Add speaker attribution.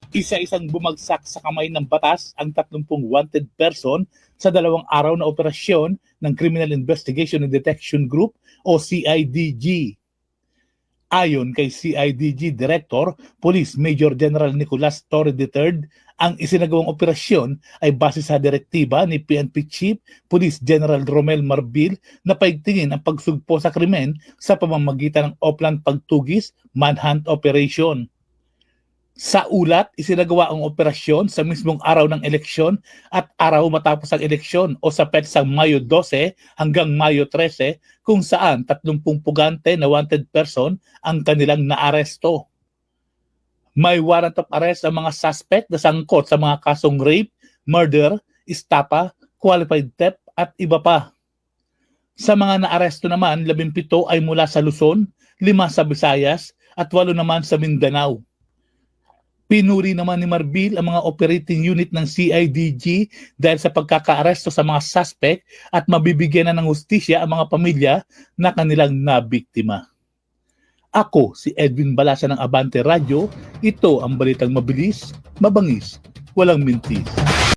Speaker 1: Isa-isang bumagsak sa kamay ng batas ang 30 wanted person sa 2 araw na operasyon ng Criminal Investigation and Detection Group o CIDG. Ayon kay CIDG Director, Police Major General Nicolas Torre III, ang isinagawang operasyon ay base sa direktiba ni PNP Chief Police General Romel Marbil na paigtingin ang pagsugpo sa krimen sa pamamagitan ng Oplan Pagtugis Manhunt Operation. Sa ulat, isinagawa ang operasyon sa mismong araw ng eleksyon at araw matapos ang eleksyon o sa petsang Mayo 12 hanggang Mayo 13 kung saan 30 pugante na wanted person ang kanilang naaresto. May warrant of arrest ang mga suspect na sangkot sa mga kasong rape, murder, estafa, qualified theft at iba pa. Sa mga naaresto naman, 17 ay mula sa Luzon, 5 sa Visayas at 8 naman sa Mindanao. Pinuri naman ni Marbil ang mga operating unit ng CIDG dahil sa pagkakaaresto sa mga suspect at mabibigyan na ng hustisya ang mga pamilya na kanilang nabiktima. Ako si Edwin Balasa ng Abante Radio. Ito ang balitang mabilis, mabangis, walang mintis.